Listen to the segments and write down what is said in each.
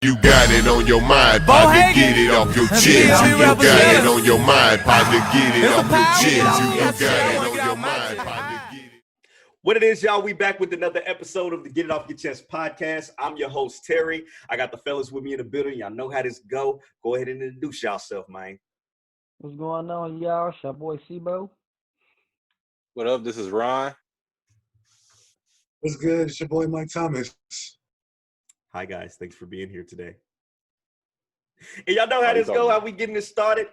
You got it on your mind, partner, get it off your chest. You got it on your mind, partner, get it off your chest. You got it on your mind, partner, get it. What it is, y'all, we back with another episode of the Get It Off Your Chest podcast. I'm your host, Terry. I got the fellas with me in the building. Y'all know how this go. Go ahead and introduce yourself, man. What's going on, y'all? It's your boy, Sibo. What up? This is Ron. What's good? It's your boy, Mike Thomas. Hi, guys. Thanks for being here today. And y'all know how this go, how we getting this started.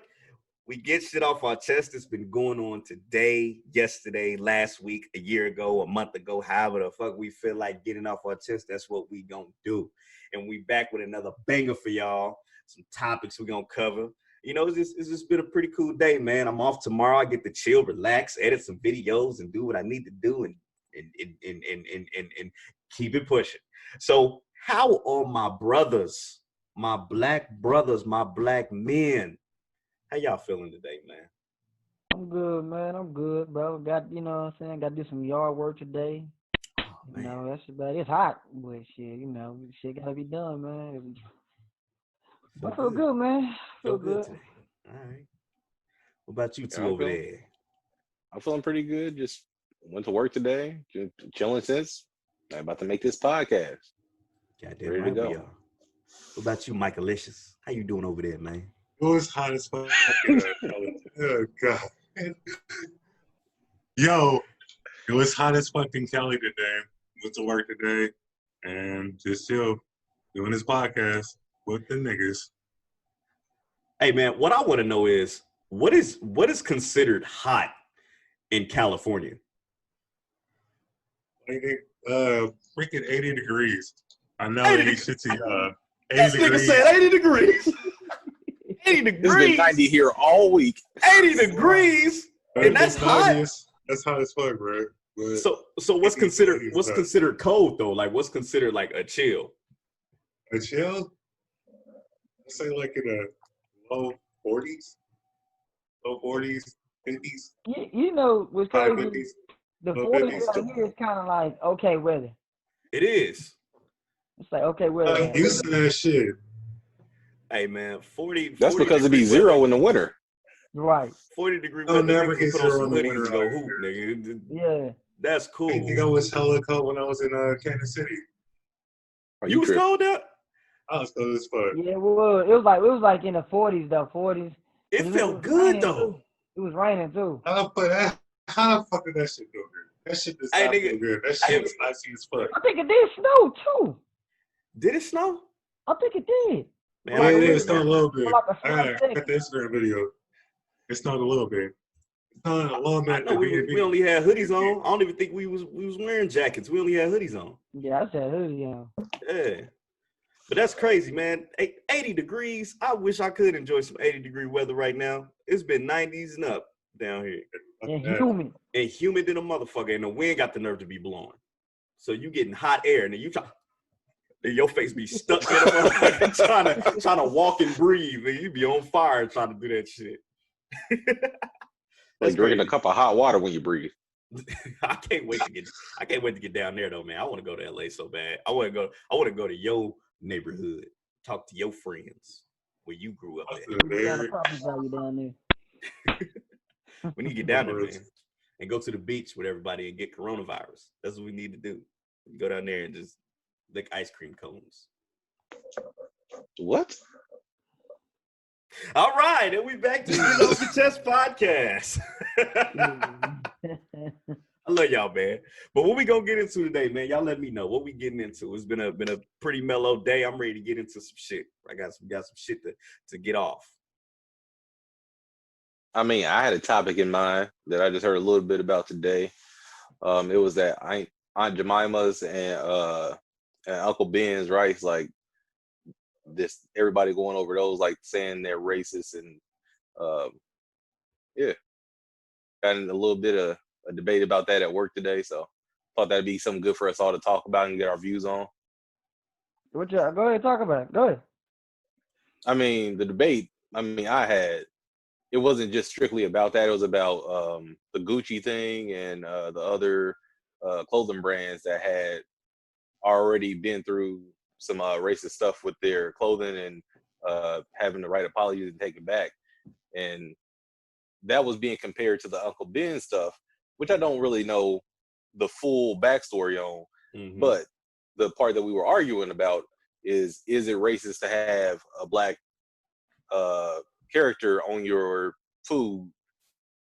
We get shit off our chest. It's been going on today, yesterday, last week, a year ago, a month ago, however the fuck we feel like getting off our chest. That's what we gonna do. And we back with another banger for y'all. Some topics we gonna cover. You know, it's just been a pretty cool day, man. I'm off tomorrow. I get to chill, relax, edit some videos, and do what I need to do and keep it pushing. So how are my brothers, my black brothers, my black men? How y'all feeling today, man? I'm good, man. I'm good, bro. Got, you know what I'm saying? Got to do some yard work today. Oh, you know, that's about it. It's hot, but shit, you know, shit got to be done, man. I feel good, man. Feel good today. All right. What about you two over there? I'm feeling pretty good. Just went to work today. Just chilling since. I'm about to make this podcast. Goddamn ready right to go. we are. What about you, Michaelicious? How you doing over there, man? It was hot as fuck. Oh, God. Yo, it was hot as fuck in Cali today. Went to work today and just chill, doing this podcast with the niggas. Hey, man, what I want to know is what is considered hot in California? Freaking 80 degrees. I know 80 it ain't shit to y'all. 80 This nigga degrees. said 80 degrees. 80 It's been degrees. 90 here all week. 80 degrees. And that's hot. That's hot as fuck, bro. But So what's considered cold though? Like what's considered like a chill? a chill? I'd say like in the low 40s, 50s. You know what's High crazy? 50s. The low 40s 50s. right here is kind of like okay weather. It is. It's like okay weather. I'm used to that shit. Hey man, 40. That's 40 because it'd be degree zero weather, in the winter. Right. 40 degree I'll weather. never Niggas can get put on zero some in the hoodies winter and go out hoop, here. nigga. Yeah. That's cool. I think I was hella cold when I was in Kansas City. Are You was tripping? cold out? I was cold as fuck. Yeah, well, it was like in the 40s though, 40s. It And felt was good raining, though. too. It was raining too. How the fuck did that shit feel good? That shit does Hey, not nigga, feel good. That hey, shit was icy as fuck. I think it did snow too. Did it snow? I think it did. Man, Yeah, I it believe snowed a man. little bit. For like a I split second. got the Instagram video. It snowed a little bit. It snowed a little bit. I know we only had hoodies on. I don't even think we was wearing jackets. We only had hoodies on. Yeah, I said hoodie on. Yeah. But that's crazy, man. 80 degrees. I wish I could enjoy some 80-degree weather right now. It's been 90s and up down here. And humid. And humid than a motherfucker. And the wind got the nerve to be blowing. So you getting hot air and then your face be stuck in a motherfucker trying to walk and breathe. And you be on fire trying to do that shit. Like drinking a cup of hot water when you breathe. I can't wait to get down there though, man. I want to go to LA so bad. I want to go to your neighborhood, talk to your friends where you grew up at. We got a property value down there. We need to get down there, man, and go to the beach with everybody and get coronavirus. That's what we need to do. Go down there and just lick ice cream cones. What? All right, and we back to the Get Off Your Chest podcast. I love y'all, man. But what we gonna get into today, man? Y'all let me know what we getting into. It's been a pretty mellow day. I'm ready to get into some shit. I got some shit to get off. I mean, I had a topic in mind that I just heard a little bit about today. It was that Aunt Jemima's and Uncle Ben's rights, like this. Everybody going over those, like saying they're racist, and yeah, got in a little bit of a debate about that at work today. So thought that'd be something good for us all to talk about and get our views on. Go ahead, talk about it. Go ahead. I mean, the debate. It wasn't just strictly about that. It was about the Gucci thing and the other clothing brands that had already been through some racist stuff with their clothing and having to write apologies and take it back. And that was being compared to the Uncle Ben stuff, which I don't really know the full backstory on. Mm-hmm. But the part that we were arguing about is it racist to have a black character on your food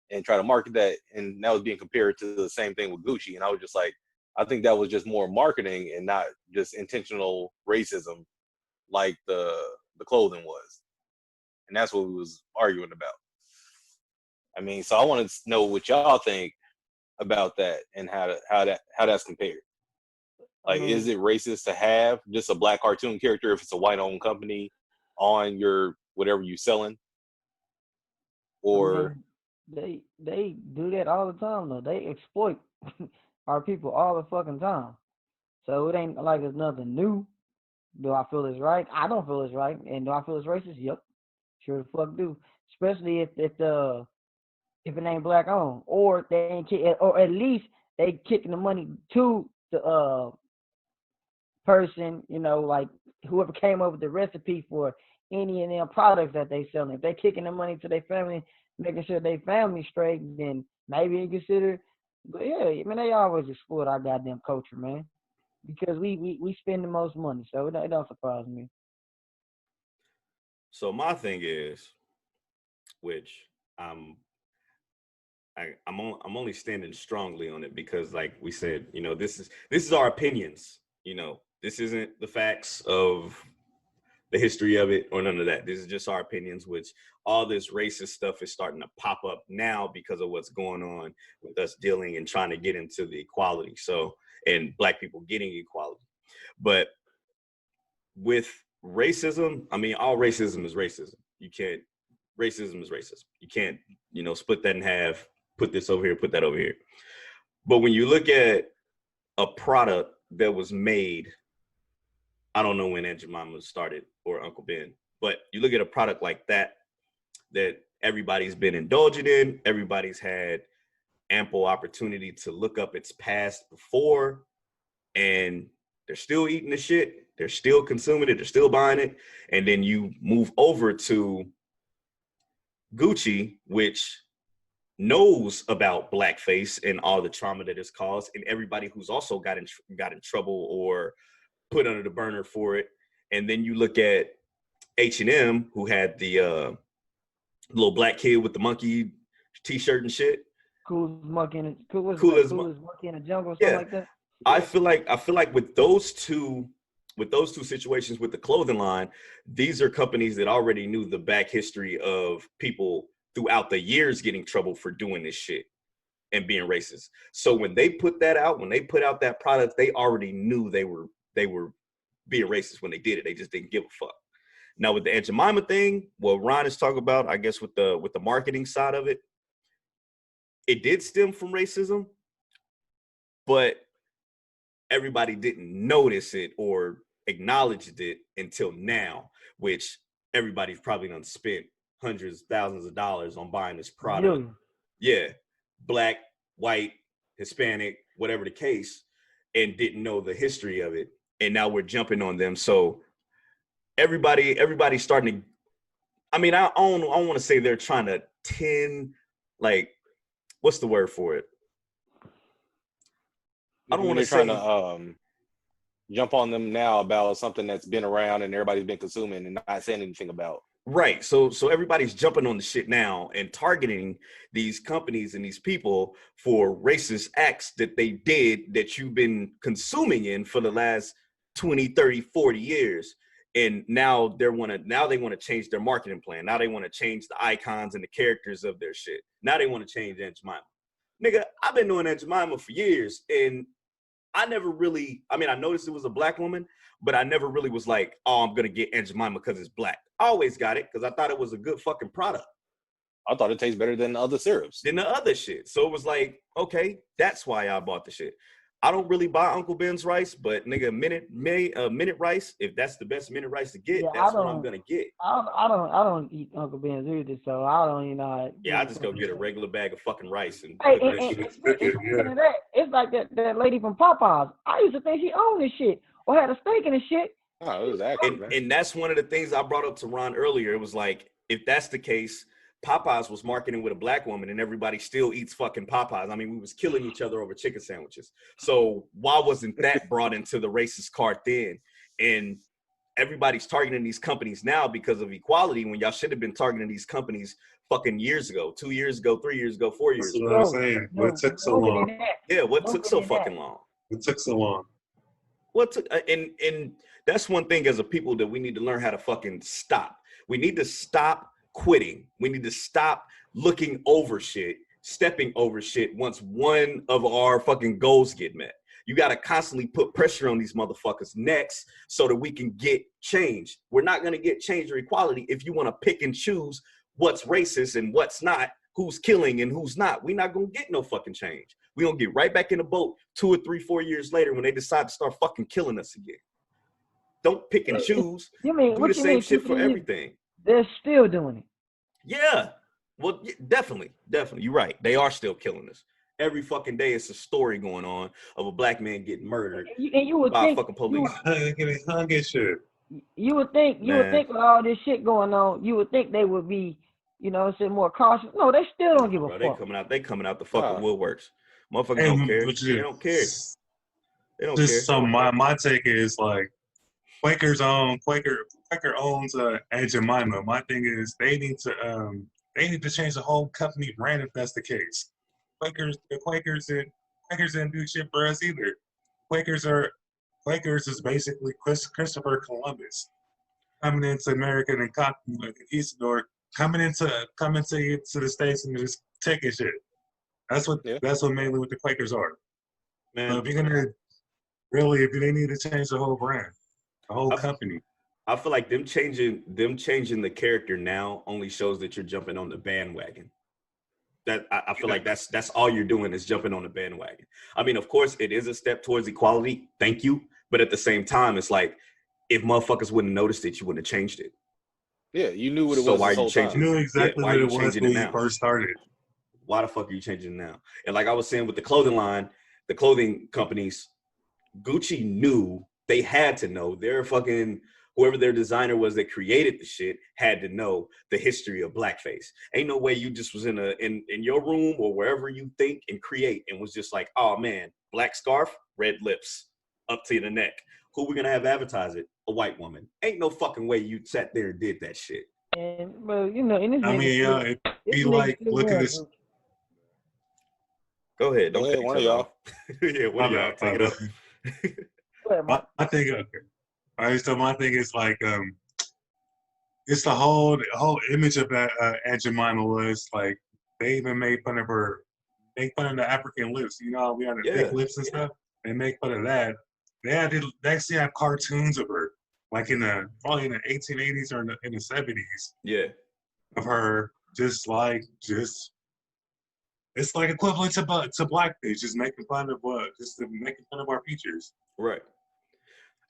and try to market that? And that was being compared to the same thing with Gucci. And I was just like, I think that was just more marketing and not just intentional racism like the clothing was. And that's what we was arguing about. I mean, so I wanted to know what y'all think about that and how that's compared. Like, is it racist to have just a black cartoon character if it's a white-owned company on your whatever you selling? Or they do that all the time though. They exploit our people all the fucking time. So it ain't like it's nothing new. Do I feel it's right? I don't feel it's right. And do I feel it's racist? Yep. Sure the fuck do. Especially if it ain't black owned, or they ain't, or at least they kicking the money to the person, you know, like whoever came up with the recipe for any of them products that they selling. If they kicking the money to their family, making sure their family straight, then maybe you consider. But yeah, I mean, they always exploit our goddamn culture, man, because we spend the most money, so it don't surprise me. So my thing is, which I'm only standing strongly on it because, like we said, you know, this is our opinions. You know, this isn't the facts of the history of it or none of that. This is just our opinions, which all this racist stuff is starting to pop up now because of what's going on with us dealing and trying to get into the equality. So, and black people getting equality. But with racism, I mean, all racism is racism. Racism is racism. You can't, you know, split that in half, put this over here, put that over here. But when you look at a product that was made, I don't know when Aunt Jemima started or Uncle Ben, but you look at a product like that everybody's been indulging in, everybody's had ample opportunity to look up its past before, and they're still eating the shit, they're still consuming it, they're still buying it. And then you move over to Gucci, which knows about blackface and all the trauma that it's caused, and everybody who's also got in trouble or put under the burner for it. And then you look at H&M, who had the little black kid with the monkey t-shirt and shit. Coolest monkey in the jungle, or something like that. I feel like with those two situations with the clothing line, these are companies that already knew the back history of people throughout the years getting trouble for doing this shit and being racist. So when they put that out, when they put out that product, they already knew they were being racist when they did it. They just didn't give a fuck. Now with the Aunt Jemima thing, what Ron is talking about, I guess with the marketing side of it, it did stem from racism, but everybody didn't notice it or acknowledged it until now, which everybody's probably done spent hundreds, thousands of dollars on buying this product. Yeah, black, white, Hispanic, whatever the case, and didn't know the history of it. And now we're jumping on them. So everybody's starting to, I mean, I don't want to say they're trying to like, what's the word for it? I don't want to say trying to jump on them now about something that's been around and everybody's been consuming and not saying anything about. Right. So everybody's jumping on the shit now and targeting these companies and these people for racist acts that they did that you've been consuming in for the last 20, 30, 40 years. And now they want to change their marketing plan. Now they want to change the icons and the characters of their shit. Now they want to change Aunt Jemima. Nigga, I've been knowing Aunt Jemima for years, and I never really, I mean, I noticed it was a black woman, but I never really was like, oh, I'm going to get Aunt Jemima because it's black. I always got it because I thought it was a good fucking product. I thought it tastes better than the other syrups. Than the other shit. So it was like, okay, that's why I bought the shit. I don't really buy Uncle Ben's rice, but nigga, minute rice, if that's the best minute rice to get, that's what I'm going to get. I don't eat Uncle Ben's either, so I don't even know. Yeah, I just go get a regular bag of fucking rice. And speaking of that, it's like that lady from Popeyes. I used to think she owned this shit or had a stake in this shit. Oh, it was accurate, man. And that's one of the things I brought up to Ron earlier. It was like, if that's the case, Popeyes was marketing with a black woman and everybody still eats fucking Popeyes. I mean, we was killing each other over chicken sandwiches. So why wasn't that brought into the racist card then? And everybody's targeting these companies now because of equality when y'all should have been targeting these companies fucking years ago, 2 years ago, 3 years ago, 4 years That's ago. what I'm saying. What took so long? Yeah, what took so fucking long? It took so long. What took, and that's one thing as a people that we need to learn how to fucking stop. We need to stop quitting. We need to stop looking over shit, stepping over shit once one of our fucking goals get met. You got to constantly put pressure on these motherfuckers next so that we can get change. We're not going to get change or equality if you want to pick and choose what's racist and what's not, who's killing and who's not. We're not going to get no fucking change. We're going to get right back in the boat 2 or 3, 4 years later when they decide to start fucking killing us again. Don't pick and choose. You mean do what the you same mean? shit for everything. They're still doing it. Yeah. Well, definitely. You're right. They are still killing us. Every fucking day, it's a story going on of a black man getting murdered And you would by think fucking police. you would think with all this shit going on, you would think they would be, more cautious. No, they still don't give a Bro, fuck. they coming out the fucking woodworks. Motherfuckers don't care. They don't care. They don't care. So my take is like Quaker owns Aunt Jemima. My thing is they need to change the whole company brand if that's the case. The Quakers didn't do shit for us either. Quakers is basically Christopher Columbus coming into America and conquering the Eastador, coming into the States and just taking shit. That's what mainly what the Quakers are. Man, so if you're gonna if they need to change the whole brand, the whole company. I feel like them changing the character now only shows that you're jumping on the bandwagon. That I feel like that's all you're doing is jumping on the bandwagon. I mean, of course, it is a step towards equality. Thank you. But at the same time, it's like if motherfuckers wouldn't have noticed it, you wouldn't have changed it. Yeah, you knew what it was. So why are you changing? You knew exactly what it was when you first started. Why the fuck are you changing it now? And like I was saying with the clothing line, the clothing companies, Gucci knew they had to know. Their fucking whoever their designer was that created the shit had to know the history of blackface. Ain't no way you just was in your room or wherever you think and create and was just like, oh man, black scarf, red lips, up to the neck. Who we gonna have advertise it? A white woman. Ain't no fucking way you sat there and did that shit. And well, and this it'd be like look at this. Go ahead. Don't take one of y'all. Yeah, one of y'all. Take it up. I think okay. All right, so my thing is like it's the whole image of that Aunt Jemima was like they even made fun of the African lips. You know, we had the thick lips and stuff. They make fun of that. They actually have cartoons of her, like probably in the 1880s or in the 70s. Yeah. Of her it's like equivalent to blackface, just making fun of our features. Right.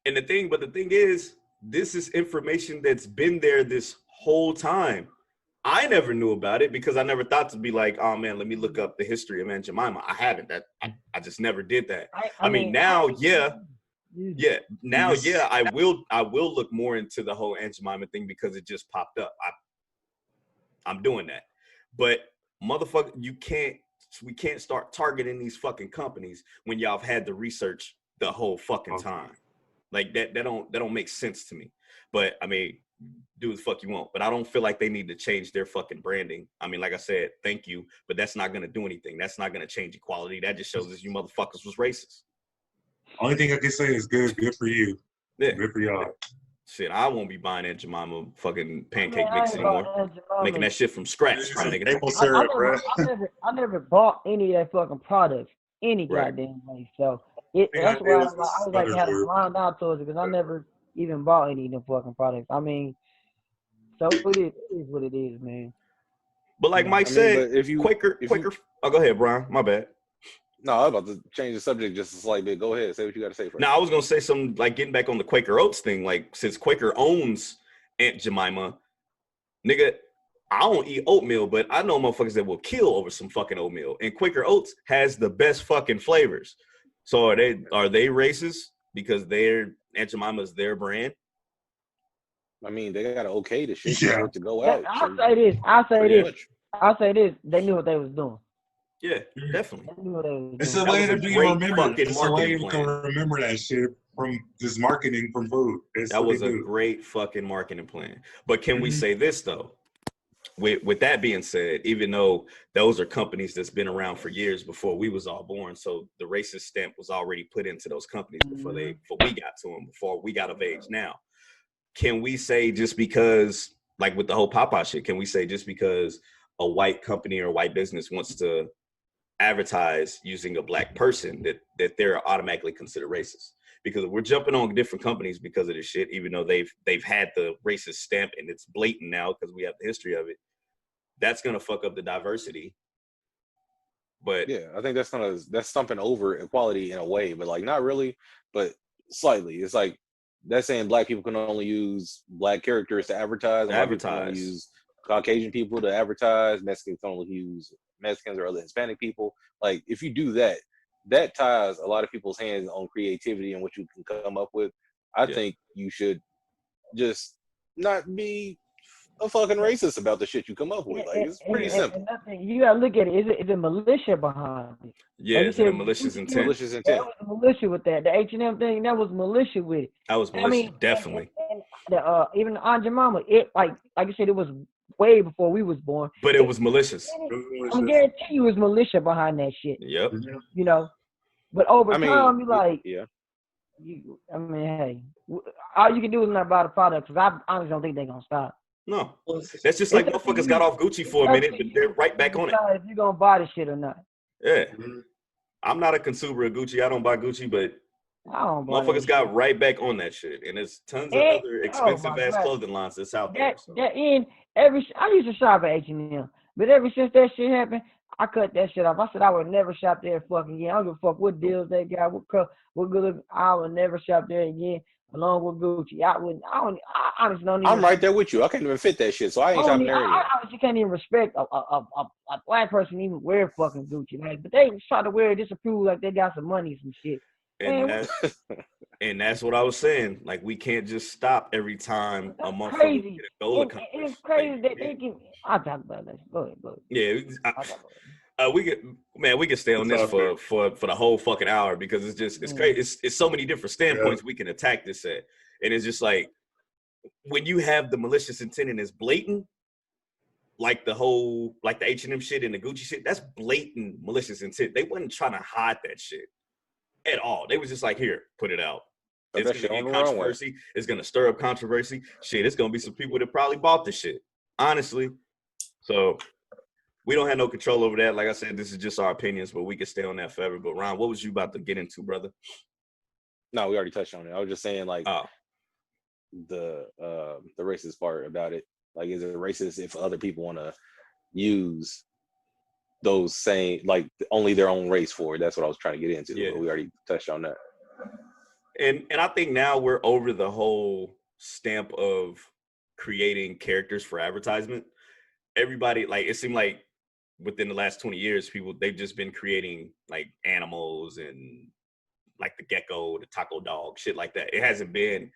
And the thing is, this is information that's been there this whole time. I never knew about it because I never thought to be like, oh man, let me look up the history of Aunt Jemima. I haven't. I just never did that. I mean, now, I will look more into the whole Aunt Jemima thing because it just popped up. I'm doing that. But motherfucker, we can't start targeting these fucking companies when y'all have had the research the whole fucking time. Like that don't make sense to me. But I mean, do what the fuck you want. But I don't feel like they need to change their fucking branding. I mean, like I said, thank you, but that's not gonna do anything. That's not gonna change equality. That just shows us you motherfuckers was racist. Only thing I can say is good for you. Yeah. Good for y'all. Shit, I won't be buying Aunt Jemima fucking pancake mix anymore. Making that shit from scratch. Maple syrup, bro. I never bought any of that fucking products any goddamn way. So that's why I was like had to line out towards it because I never even bought any of them fucking products. I mean, so it is what it is, man. But like Mike said, Quaker. Oh, go ahead, Brian. My bad. No, I was about to change the subject just a slight bit. Go ahead, say what you got to say first. Now, I was gonna say something like getting back on the Quaker Oats thing. Like, since Quaker owns Aunt Jemima, nigga, I don't eat oatmeal, but I know motherfuckers that will kill over some fucking oatmeal. And Quaker Oats has the best fucking flavors. So are they racist because they're Aunt Jemima's their brand? I mean, they got to okay the shit Yeah. for it to go out. I'll So say this. pretty much. I'll say this. They knew what they was doing. Yeah, definitely. They knew what they was It's doing. a That way was to a be great remembered. fucking It's a way marketing plan. to remember that shit from just marketing from food. That's That what was they a do. great fucking marketing plan. But can we Mhm. say this though? With that being said, even though those are companies that's been around for years before we was all born, so the racist stamp was already put into those companies before we got to them, before we got of age. Now, can we say just because, like with the whole Popeye shit, can we say just because a white company or a white business wants to advertise using a black person that they're automatically considered racist? Because we're jumping on different companies because of this shit, even though they've had the racist stamp and it's blatant now because we have the history of it. That's gonna fuck up the diversity. But Yeah, I think that's stumping over equality in a way, but like not really, but slightly. It's like that's saying black people can only use black characters to advertise, and white people can only use Caucasian people to advertise. Mexicans can only use Mexicans or other Hispanic people. Like if you do that, that ties a lot of people's hands on creativity and what you can come up with. I think you should just not be a fucking racist about the shit you come up with. Like it's pretty simple. Nothing. You gotta look at it. Is it militia behind it? yeah, Like you is it a said, malicious intent? Malicious That intent. was militia with that. The H&M thing, that was militia with it. That was I malicious, mean, definitely. and the, even Aunt Jemima, it like you said, it was way before we was born. But it was malicious. I'm guarantee you, it was militia behind that shit. Yep. You know, but over I mean, time, you like, yeah. I mean, hey, all you can do is not buy the product because I honestly don't think they're gonna stop. No, that's just like motherfuckers got off Gucci for a minute, but they're right back on it. If you're gonna buy the shit or not. Yeah. I'm not a consumer of Gucci. I don't buy Gucci, but I don't buy motherfuckers got right back on that shit. And there's tons of other expensive ass clothing lines that's out there. So. I used to shop at H&M, but ever since that shit happened, I cut that shit off. I said I would never shop there fucking again. I don't give a fuck what deals they got, what good. I would never shop there again. Along with Gucci, I honestly don't even. I'm right there with you. I can't even fit that shit, so I ain't shopping there anymore. I honestly can't even respect a black person even wear fucking Gucci. Like, but they try to wear it just to prove like they got some money, some shit. And that's what I was saying. Like, we can't just stop every time a motherfucker crazy. get a goal accomplished. It's crazy that they can. I'll talk about that. Go ahead. Yeah, we can stay on this for the whole fucking hour because it's crazy. It's so many different standpoints we can attack this at, and it's just like when you have the malicious intent and it's blatant, like the H&M shit and the Gucci shit. That's blatant malicious intent. They wasn't trying to hide that shit at all. They was just like, here, put it out. It's gonna be controversy. It's gonna stir up controversy. Shit, it's gonna be some people that probably bought the shit. Honestly, so. We don't have no control over that. Like I said, this is just our opinions, but we can stay on that forever. But Ron, what was you about to get into, brother? No, we already touched on it. I was just saying, like, the racist part about it. Like, is it racist if other people want to use those same, like, only their own race for it? That's what I was trying to get into. Yeah. But we already touched on that. And I think now we're over the whole stamp of creating characters for advertisement. Everybody, like, it seemed like within the last 20 years, they've just been creating like animals and like the gecko, the taco dog, shit like that. It hasn't been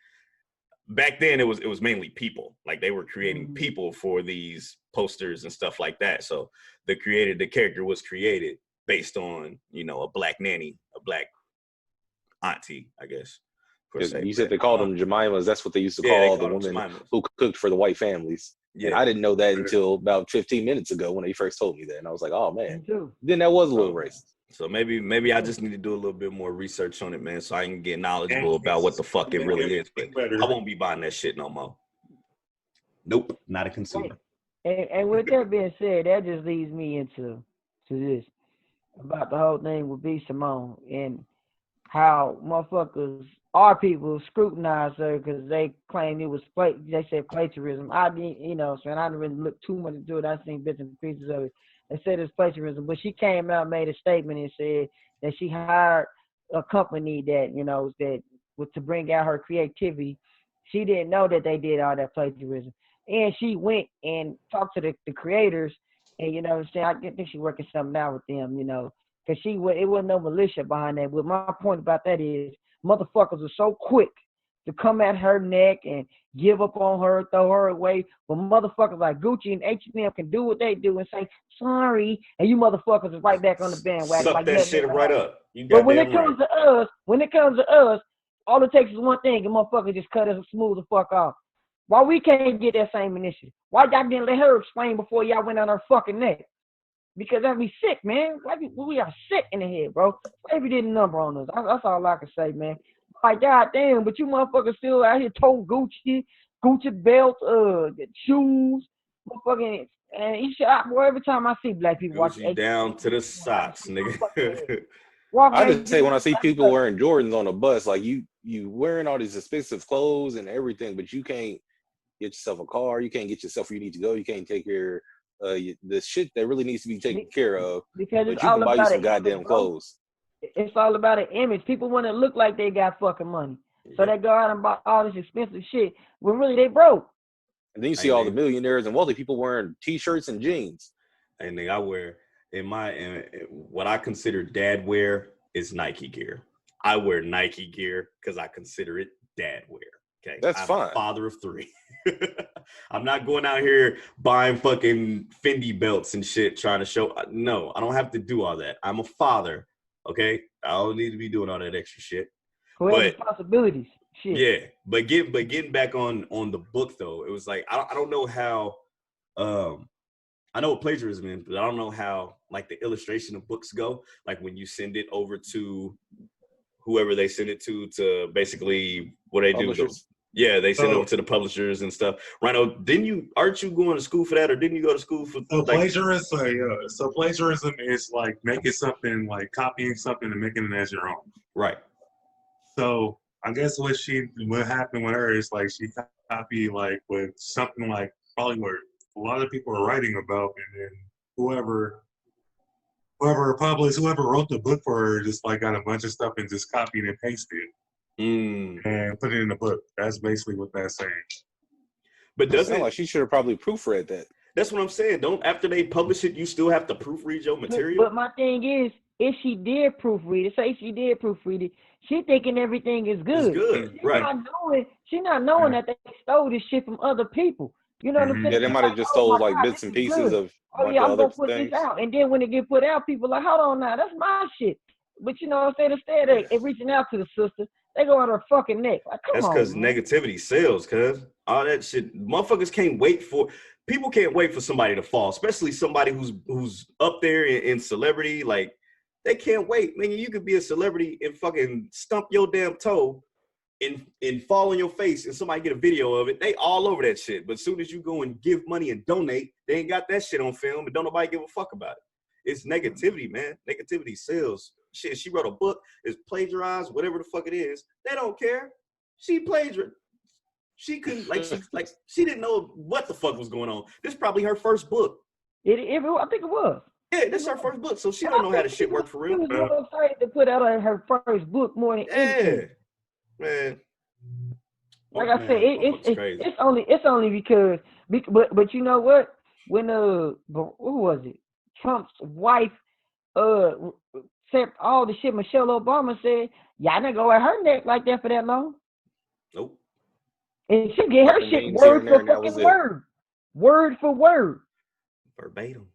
back then. It was mainly people. Like they were creating people for these posters and stuff like that. So the character was created based on, a black nanny, a black auntie, I guess. You said they called them Jemimas. That's what they used to call the women who cooked for the white families. Yeah. And I didn't know that until about 15 minutes ago when they first told me that. And I was like, oh, man. Then that was a little racist. So maybe I just need to do a little bit more research on it, man, so I can get knowledgeable about what the fuck it really is. But I won't be buying that shit no more. Nope, not a consumer. And with that being said, that just leads me into this about the whole thing with B. Simone and how motherfuckers, our people, scrutinize her because they claim it was they said plagiarism. I didn't, so I didn't really look too much into it. I seen bits and pieces of it. They said it's plagiarism, but she came out, made a statement, and said that she hired a company that that was to bring out her creativity. She didn't know that they did all that plagiarism, and she went and talked to the creators, and I think she's working something out with them, because it wasn't no militia behind that. But my point about that is, motherfuckers are so quick to come at her neck and give up on her, throw her away. But motherfuckers like Gucci and H&M can do what they do and say sorry, and you motherfuckers is right back on the bandwagon. Suck like that shit right happened. up. You But when goddamn it comes right. to us, all it takes is one thing, and motherfuckers just cut us smooth the fuck off. Why we can't get that same initiative? Why y'all didn't let her explain before y'all went on her fucking neck? Because that'd be sick, man. We are sick in the head, bro. Slavery did a number on us. That's all I can say, man. Like, goddamn, but you motherfuckers still out here toting Gucci belts, shoes, motherfucking, and each shot, boy, every time I see black people watch Gucci down to the socks, nigga. I just say when I see people wearing Jordans on a bus, like you wearing all these expensive clothes and everything, but you can't get yourself a car, you can't get yourself where you need to go, you can't take care of the shit that really needs to be taken care of. Because But it's you all can buy you about some an goddamn image, bro. clothes. It's all about an image. People want to look like they got fucking money, so they go out and buy all this expensive shit when really they broke. And then you see all the millionaires and wealthy people wearing t-shirts and jeans. And then I wear what I consider dad wear is Nike gear. I wear Nike gear because I consider it dad wear. Okay, That's I'm fine. a father of 3. I'm not going out here buying fucking Fendi belts and shit trying to show. No, I don't have to do all that. I'm a father. Okay, I don't need to be doing all that extra shit. Who has responsibilities? Shit. Yeah, but getting back on the book though, it was like I don't know how. I know what plagiarism is, but I don't know how like the illustration of books go. Like when you send it over to whoever they send it to basically what they do. Yeah, they send it over to the publishers and stuff. Rhino, aren't you going to school for that, or didn't you go to school for? So plagiarism, so plagiarism is like making something, like copying something and making it as your own. Right. So I guess what happened with her is like she copied like with something like probably what a lot of people are writing about, and then whoever wrote the book for her just like got a bunch of stuff and just copied and pasted it. And put it in the book. That's basically what that's saying. But doesn't like she should have probably proofread that? That's what I'm saying. Don't after they publish it, you still have to proofread your material. But my thing is, if she did proofread it, say she did proofread it, she thinking everything is good. It's good, right? She not knowing that they stole this shit from other people. You know what I'm saying? Yeah, they might have just stole like bits and pieces of I'm gonna put this out, and then when it get put out, people are like, hold on now, that's my shit. But you know what I'm saying? Instead of reaching out to the sister, they go on her fucking neck. Like, that's because negativity sells, cuz all that shit. Motherfuckers can't wait for people can't wait for somebody to fall, especially somebody who's up there in celebrity. Like they can't wait. Man, you could be a celebrity and fucking stump your damn toe and fall on your face and somebody get a video of it. They all over that shit. But as soon as you go and give money and donate, they ain't got that shit on film and don't nobody give a fuck about it. It's negativity, man. Negativity sells. Shit, she wrote a book, it's plagiarized, whatever the fuck it is. They don't care. She plagiarized. She couldn't, she didn't know what the fuck was going on. This is probably her first book. I think it was. Yeah, this is her first book, so she don't know how this shit work for real. She was more excited to put out her first book more than anything. Man. Like I said, it's only because, but you know what? When who was it? Trump's wife said all the shit Michelle Obama said, y'all not go at her neck like that for that long. Nope. And she get her shit word for fucking word. Word for word. Verbatim.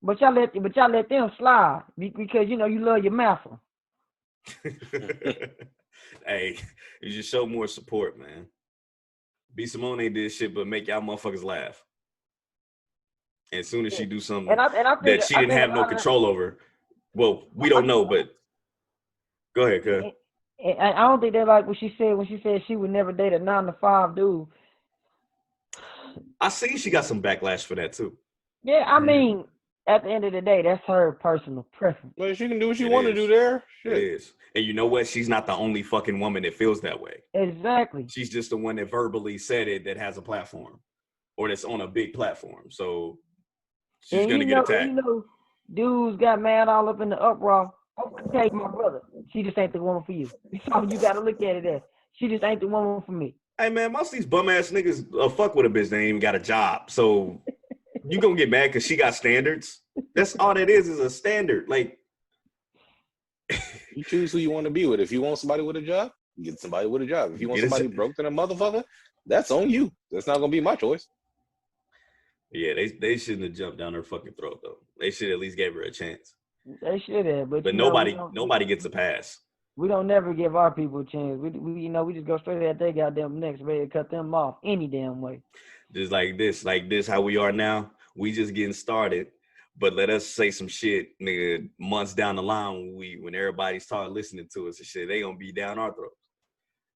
But y'all let them slide because you know you love your mouth. Hey, you just show more support, man. B. Simone did shit but make y'all motherfuckers laugh. And as soon as she do something that she didn't have no control over, well, we don't know, but go ahead, cuz. And I don't think they like what she said when she said she would never date a 9-to-5 dude. I see she got some backlash for that too. Yeah, I mean, at the end of the day, that's her personal preference. Well, she can do what she want to do there. Shit. It is. And you know what? She's not the only fucking woman that feels that way. Exactly. She's just the one that verbally said it that has a platform or that's on a big platform. So she's going to get attacked. You know, dudes got mad all up in the uproar. Okay, my brother, she just ain't the woman for you. So you got to look at it as she just ain't the woman for me. Hey, man, most of these bum-ass niggas fuck with a bitch that ain't even got a job. So you going to get mad because she got standards? That's all that is a standard. Like, you choose who you want to be with. If you want somebody with a job, get somebody with a job. If you want Get somebody broke than a motherfucker, that's on you. That's not gonna be my choice. Yeah, they shouldn't have jumped down her fucking throat though. They should at least gave her a chance. They should have, but nobody gets a pass. We don't never give our people a chance. We just go straight at their goddamn necks, ready to cut them off any damn way. Just like this, how we are now. We just getting started, but let us say some shit, nigga, months down the line when everybody start listening to us and shit, they gonna be down our throats.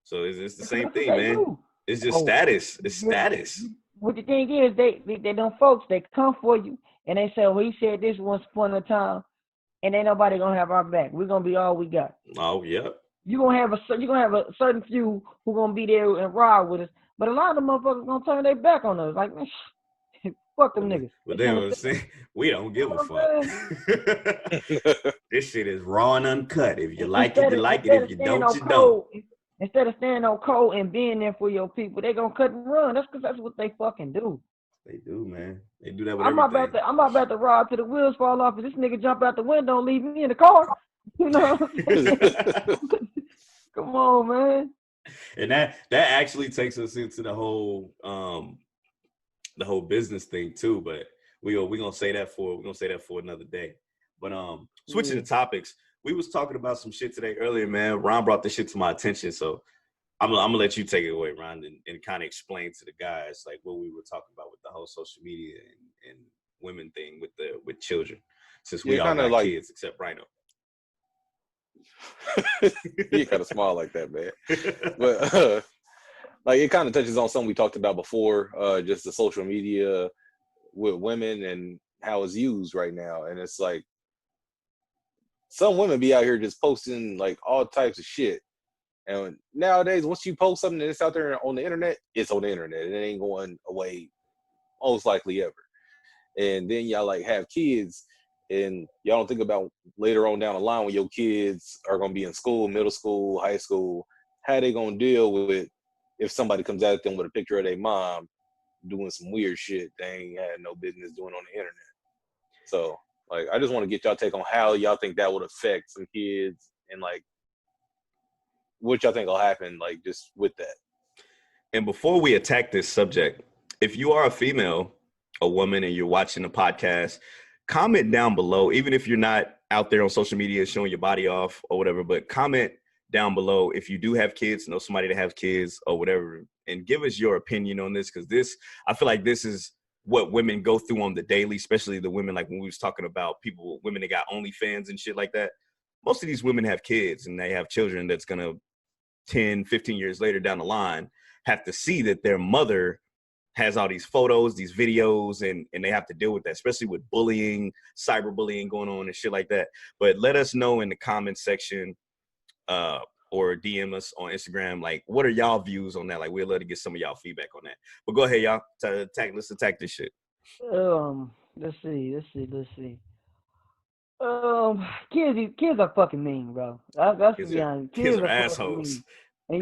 So it's the same thing, man. Do. It's just status. It's status. What the thing is, they them folks, they come for you and they say, well, he said this once upon a time, and ain't nobody gonna have our back. We're gonna be all we got. Oh yeah. You're gonna have a certain few who gonna be there and ride with us, but a lot of them motherfuckers gonna turn their back on us. Like, man, fuck them niggas. But then I'm saying, we don't give a fuck. This shit is raw and uncut. If you like it, you like it. If you don't, you don't. Instead of standing on cold and being there for your people, they gonna cut and run. That's because that's what they fucking do. They do, man. They do that with I'm everything. not about to ride till the wheels fall off and this nigga jump out the window and leave me in the car. You know what I'm saying? Come on, man. And that actually takes us into the whole business thing too. But we're gonna say that for another day. But switching to topics, we was talking about some shit today earlier, man. Ron brought this shit to my attention, so I'm gonna let you take it away, Ron, and kind of explain to the guys like what we were talking about with the whole social media and women thing with children, since we all got like kids except Rhino. You kind of small like that, man. But like it kind of touches on something we talked about before, just the social media with women and how it's used right now, and it's like some women be out here just posting like all types of shit. And nowadays, once you post something that's out there on the internet, it's on the internet. It ain't going away most likely ever. And then y'all like have kids and y'all don't think about later on down the line when your kids are going to be in school, middle school, high school, how they going to deal with if somebody comes at them with a picture of their mom doing some weird shit they ain't had no business doing on the internet. So like, I just want to get y'all take on how y'all think that would affect some kids and like what y'all think will happen, like just with that. And before we attack this subject, if you are a female, a woman, and you're watching the podcast, comment down below, even if you're not out there on social media showing your body off or whatever, but comment down below if you do have kids, know somebody that has kids or whatever, and give us your opinion on this, because I feel like this is what women go through on the daily, especially the women, like when we was talking about women that got OnlyFans and shit like that. Most of these women have kids and they have children that's going to 10, 15 years later down the line have to see that their mother has all these photos, these videos, and they have to deal with that, especially with bullying, cyberbullying going on and shit like that. But let us know in the comment section or DM us on Instagram, like, what are y'all views on that? Like, we'd love to get some of y'all feedback on that. But go ahead, y'all. Let's attack this shit. Let's see. Kids are fucking mean, bro. That's to be honest. Kids are assholes. And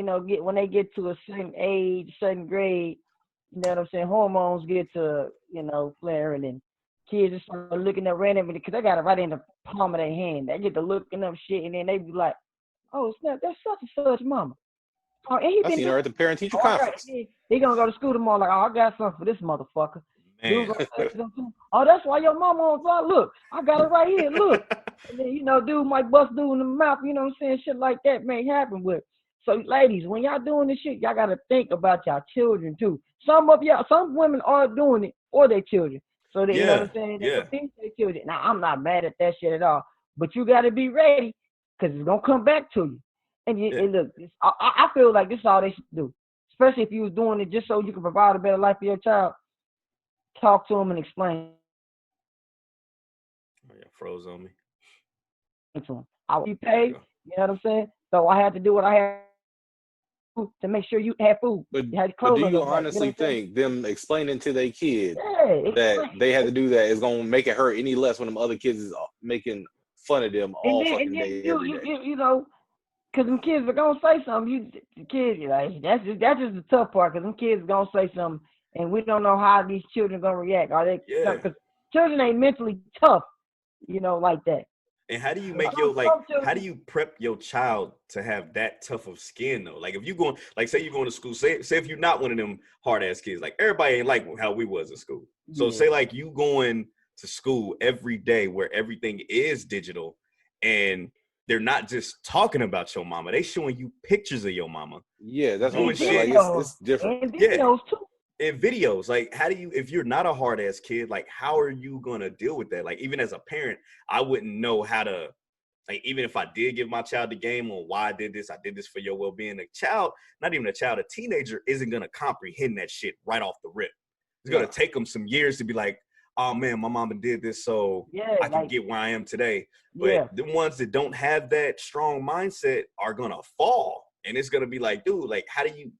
when they get to a certain age, certain grade, you know what I'm saying, hormones get to, flaring, and kids just start looking at randomly because they got it right in the palm of their hand. They get to looking up shit, and then they be like, "Oh snap, that's such and such mama." Oh, and I seen her at the parent-teacher conference. He gonna go to school tomorrow like, "Oh, I got something for this motherfucker." Man. Oh, that's why your mama on fire. Look, I got it right here. Look. And then, dude might bust dude in the mouth, you know what I'm saying? Shit like that may happen with. So, ladies, when y'all doing this shit, y'all got to think about y'all children, too. Some women are doing it for their children. So, you know what I'm saying? They think their children. Now, I'm not mad at that shit at all. But you got to be ready because it's going to come back to you. And look, I feel like this is all they should do. Especially if you was doing it just so you can provide a better life for your child. Talk to them and explain. Oh, yeah, froze on me. To them. I will be paid, you know what I'm saying? So I had to do what I had to make sure you had food. But do you honestly think them explaining to their kids that they had to do that is going to make it hurt any less when them other kids is making fun of them all fucking day, every day? Because them kids are going to say something. That's just the tough part, because them kids are going to say something. And we don't know how these children gonna react. Are they? Because children ain't mentally tough, like that. And how do you make your how do you prep your child to have that tough of skin though? Like if you going, like say you're going to school, say if you're not one of them hard ass kids, like everybody ain't like how we was in school. So say like you going to school every day where everything is digital and they're not just talking about your mama, they showing you pictures of your mama. Yeah, that's what I'm saying. Like it's different. And videos too. In videos, like how do you, if you're not a hard ass kid, like how are you gonna deal with that? Like even as a parent, I wouldn't know how to, like even if I did give my child the game on why I did this for your well-being. A child, not even a child, a teenager isn't gonna comprehend that shit right off the rip. It's gonna take them some years to be like, oh man, my mama did this so I can get where I am today. But the ones that don't have that strong mindset are gonna fall, and it's gonna be like, dude, like how do you,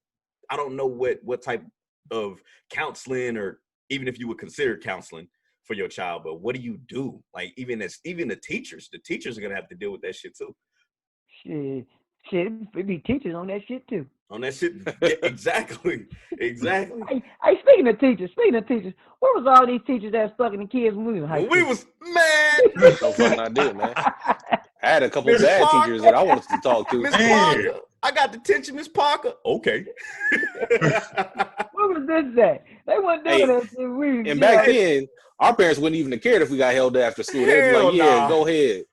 I don't know what type of counseling, or even if you would consider counseling for your child, but what do you do? Like even the teachers are gonna have to deal with that shit too. Shit, it be teachers on that shit too. On that shit, yeah, exactly. Hey, speaking of teachers, where was all these teachers that was fucking the kids when we was in high school? We was, man. No fucking idea, man. I had a couple bad teachers that I wanted to talk to. Miss Parker, I got detention, Miss Parker. Okay. What was this at? They weren't doing that shit. And back then, our parents wouldn't even have cared if we got held after school. They was like, yeah, go ahead.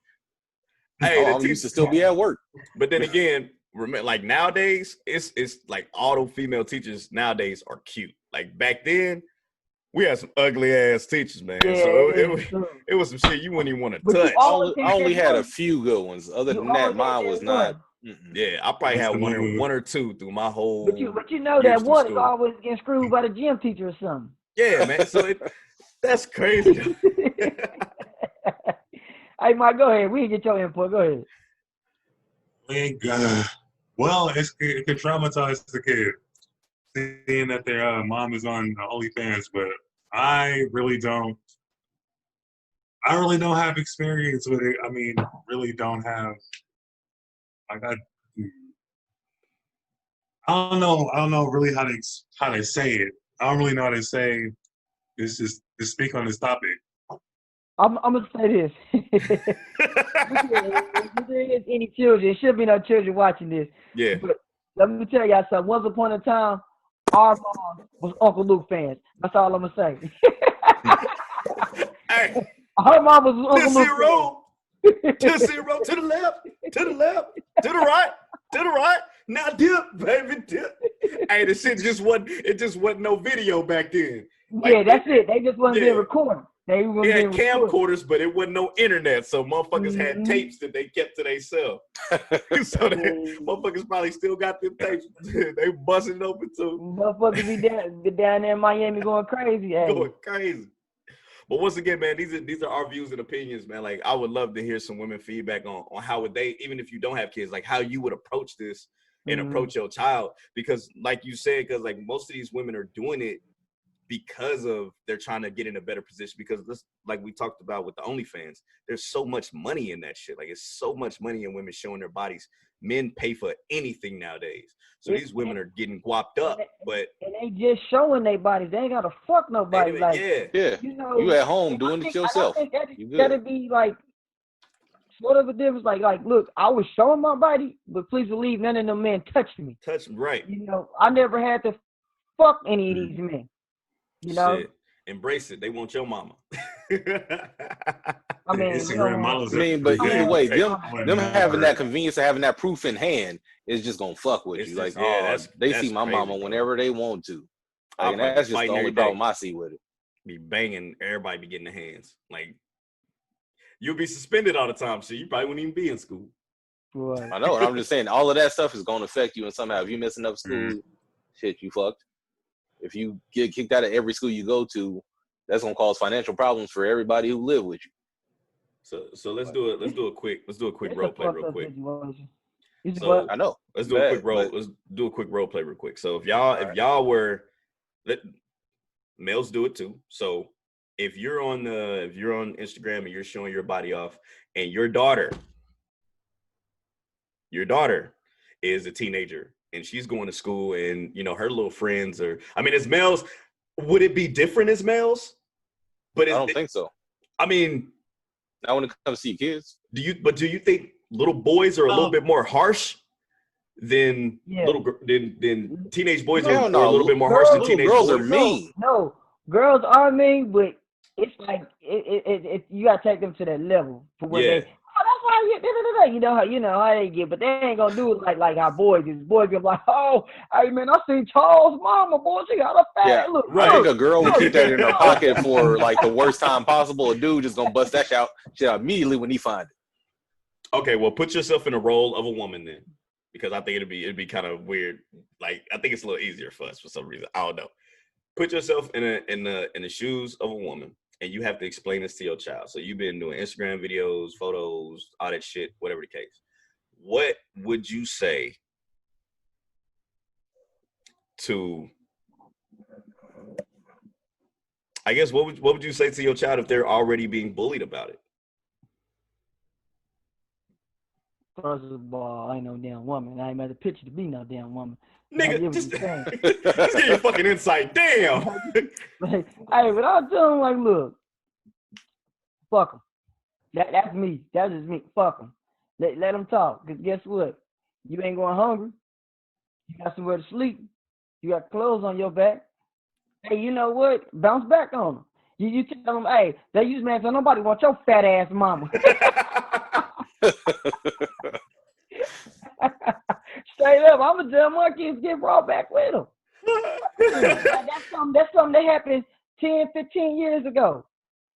Hey, I used to still be at work. But then again, remember, like nowadays, it's like all the female teachers nowadays are cute. Like back then, we had some ugly ass teachers, man. Yeah, so it was some shit you wouldn't even want to touch. I only had a few good ones. Other than that, mine was not. Yeah, I probably had one or two through my whole. But you know that one is always getting screwed by the gym teacher or something. Yeah, man. So that's crazy. Hey, Mike, go ahead. We can get your input. Go ahead. Well, it can traumatize the kid seeing that their mom is on OnlyFans, but I really don't have experience with it. I mean, really don't have. Like I don't know really how to say it. I don't really know how to say this to speak on this topic. I'm gonna say this. If there is any children, there should be no children watching this. Yeah. But let me tell y'all something. Once upon a time, our mom was Uncle Luke fans. That's all I'm gonna say. Hey, her mom was Uncle Luke. To zero, to the left, to the left, to the right. Now dip, baby, dip. Hey, the shit just wasn't no video back then. Like, yeah, that's it. They just wasn't being recorded. They had camcorders, but it wasn't no internet, so motherfuckers had tapes that they kept to themselves. So motherfuckers probably still got them tapes. They busting it open too. Motherfuckers be down there in Miami going crazy. Hey. Going crazy. But once again, man, these are our views and opinions, man. Like I would love to hear some women feedback on how would they, even if you don't have kids, like how you would approach this and approach your child. Because like you said, because like most of these women are doing it because of they're trying to get in a better position, because this, like we talked about with the OnlyFans, there's so much money in that shit. Like it's so much money in women showing their bodies. Men pay for anything nowadays. So these women are getting guapped up, but and they just showing their bodies. They ain't gotta fuck nobody. Like yeah, you know, you at home doing it yourself. I think that'll be like sort of a difference. Like look, I was showing my body, but please believe none of them men touched me. Right. You know, I never had to fuck any of these men. You know, shit. Embrace it. They want your mama. I mean, but either way, them having that convenience of having that proof in hand is just gonna fuck with you. Like, they see my mama whenever they want to. Like, and that's just the only problem I see with it. Be banging, everybody be getting their hands. Like, you'll be suspended all the time, so you probably wouldn't even be in school. Right. I know, and I'm just saying, all of that stuff is gonna affect you, and somehow if you missing up school, shit, you fucked. If you get kicked out of every school you go to, that's gonna cause financial problems for everybody who live with you. So let's do a quick role play real quick. So, I know. Let's do a quick role play real quick. So if y'all were, males do it too. So if you're on Instagram and you're showing your body off, and your daughter is a teenager and she's going to school, and you know her little friends are, I mean, as males, would it be different as males? But I don't think so. I mean, Now when it comes to your kids. Do you think little boys are a little bit more harsh than than teenage boys are, Hell or no. a little bit more harsh than Little teenage girls boys? are mean. No, girls are mean, but it's like it you gotta take them to that level for where they. Oh, that's how you you know how they get, but they ain't gonna do it like how boys do. Boys be like, oh, hey man, I seen Charles' mama, boy, she got a fat look. I think a girl would keep that in her pocket for like the worst time possible. A dude just gonna bust that shit out immediately when he find it. Okay, well, put yourself in the role of a woman then, because I think it'd be kind of weird. Like, I think it's a little easier for us for some reason. I don't know. Put yourself in the shoes of a woman, and you have to explain this to your child. So you've been doing Instagram videos, photos, all that shit, whatever the case. What would you say to? I guess what would you say to your child if they're already being bullied about it? First of all, I ain't no damn woman. I ain't made a picture to be no damn woman. Nigga, just get your fucking insight. Damn. Hey, but I'll tell them, like, look, fuck them. That's me. That's just me. Fuck them. Let them talk. Because guess what? You ain't going hungry. You got somewhere to sleep. You got clothes on your back. Hey, you know what? Bounce back on them. You tell them, hey, they use man, so nobody wants your fat ass mama. Straight up, I'm gonna tell my kids get brought back with them. That's something that happened 10, 15 years ago.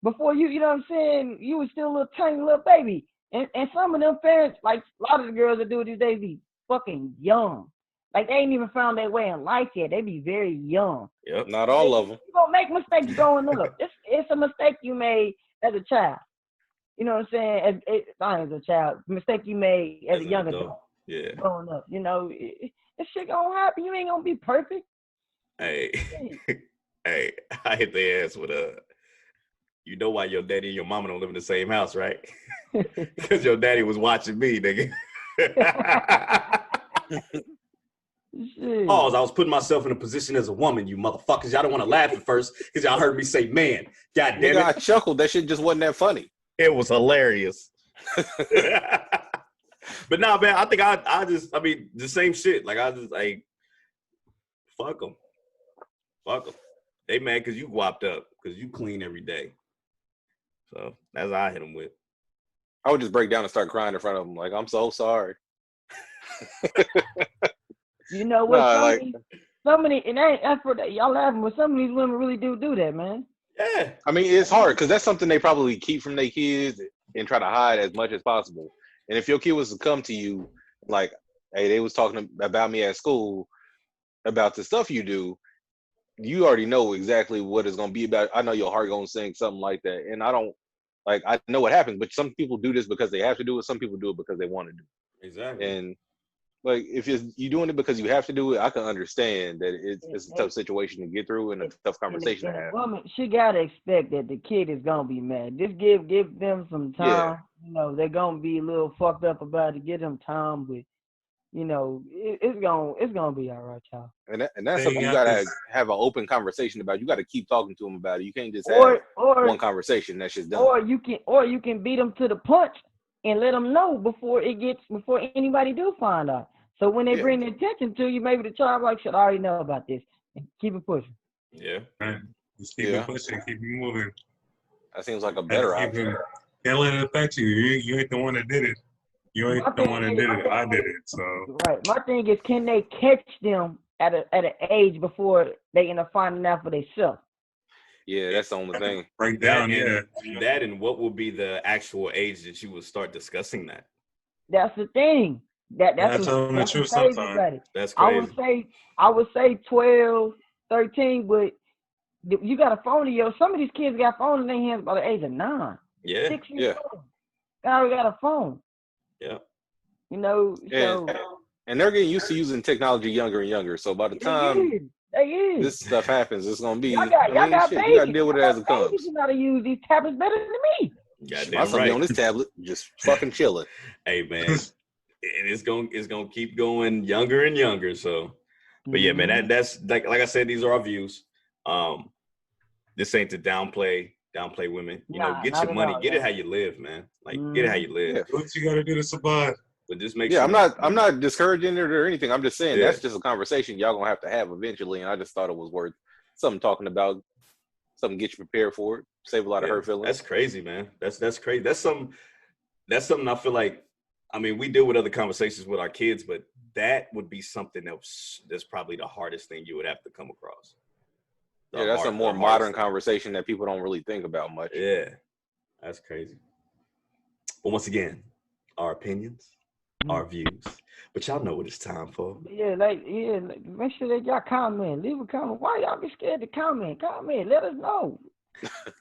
Before you know what I'm saying, you was still a little tiny little baby. And some of them parents, like a lot of the girls that do it these days, be fucking young. Like they ain't even found their way in life yet. They be very young. Yep, not all of them. You gonna make mistakes growing up. It's a mistake you made as a child. You know what I'm saying? Not as a child, mistake you made as a young adult. Yeah. Growing up, you know, this shit gonna happen. You ain't gonna be perfect. Hey, hey, I hit the ass with you know why your daddy and your mama don't live in the same house, right? Because your daddy was watching me, nigga. Pause. I was putting myself in a position as a woman, you motherfuckers. Y'all don't want to laugh at first because y'all heard me say man. God damn it. I chuckled. That shit just wasn't that funny. It was hilarious. But nah, man, I think I mean, the same shit. Like, I just, like, fuck them. Fuck them. They mad because you guapped up, because you clean every day. So that's what I hit them with. I would just break down and start crying in front of them. Like, I'm so sorry. You know what? Some of these, and that's for y'all laughing, but some of these women really do that, man. Yeah. I mean, it's hard because that's something they probably keep from their kids and try to hide as much as possible. And if your kid was to come to you, like, hey, they was talking about me at school about the stuff you do, you already know exactly what it's going to be about. I know your heart going to sing something like that. And I know what happens, but some people do this because they have to do it. Some people do it because they want to do it. Exactly. And like, if you're doing it because you have to do it, I can understand that it's a tough situation to get through and a tough conversation to have. Woman, she gotta expect that the kid is gonna be mad. Just give them some time. Yeah. You know, they're gonna be a little fucked up about it. Give them time, but you know, it's gonna be all right, y'all. And that's something you gotta have an open conversation about. You gotta keep talking to them about it. You can't just have one conversation. That's just done. Or you can beat them to the punch and let them know before anybody do find out. So when they bring the attention to you, maybe the child like, should already know about this. And keep it pushing. Yeah. Right. Just keep it pushing, keep it moving. That seems like a better option. Can't let it affect you. You ain't the one that did it. You ain't the one that did it. I did it. So right. My thing is, can they catch them at an age before they end up finding out for themselves? Yeah, that's the only thing. Break down, That and what will be the actual age that you will start discussing that? That's the thing. That's the truth sometimes. That's crazy. I would say 12, 13, but you got a phone in some of these kids got phones in their hands by the age of 9. Yeah. 6 years old. They already got a phone. Yeah. You know, and they're getting used to using technology younger and younger. So by the time this stuff happens, it's gonna be you gotta deal with it as it comes. You know how to use these tablets better than me. My son be on this tablet, just fucking chilling. Hey man, and it's gonna keep going younger and younger. So, but yeah, man, that's like I said, these are our views. This ain't to downplay downplay women. You Nah, know, get not your at money, all, get it yeah. how you live, man. Like get it how you live. Yeah. Do what you gotta do to survive. But just make Yeah, sure. I'm not discouraging it or anything. I'm just saying Yeah. that's just a conversation y'all gonna have to have eventually. And I just thought it was worth something talking about, something get you prepared for it, save a lot of hurt feelings. That's crazy, man. That's crazy. That's something I feel like, I mean, we deal with other conversations with our kids, but that would be something that's probably the hardest thing you would have to come across. Yeah, that's a more modern conversation that people don't really think about much. Yeah, that's crazy. But once again, our opinions, our views. But y'all know what it's time for. Yeah, make sure that y'all comment. Leave a comment. Why y'all be scared to comment? Comment. Let us know.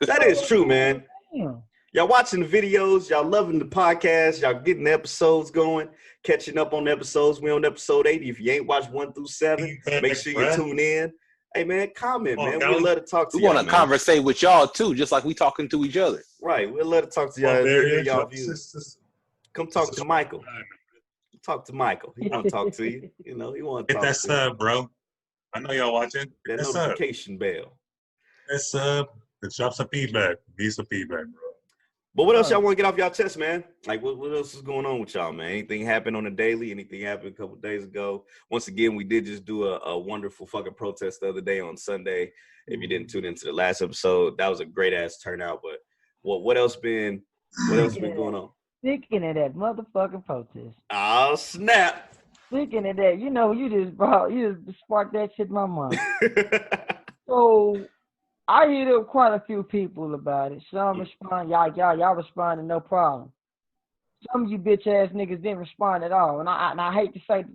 That is true, man. Damn. Y'all watching the videos, y'all loving the podcast, y'all getting the episodes going, catching up on the episodes. We on episode 80. If you ain't watched 1 through 7, make sure you tune in. Hey, man, comment, man. We'd love to talk to y'all, We want to conversate with y'all, too, just like we talking to each other. Right. We'd love to talk to y'all. Hear y'all views. Come talk to Michael. Talk to Michael. He want to talk to you. You know, he want to talk to you. Hit that sub, bro. I know y'all watching. That notification bell. That sub. Drop some feedback. Need some feedback, bro. But what else y'all want to get off y'all chest, man? Like, what else is going on with y'all, man? Anything happened on the daily? Anything happened a couple days ago? Once again, we did just do a wonderful fucking protest the other day on Sunday. If you didn't tune into the last episode, that was a great ass turnout. But what else been going on? Speaking of that motherfucking protest. Oh, snap. Speaking of that, you just sparked that shit in my mind. So I hit up quite a few people about it. Some respond, y'all responded, no problem. Some of you bitch ass niggas didn't respond at all. And I hate to say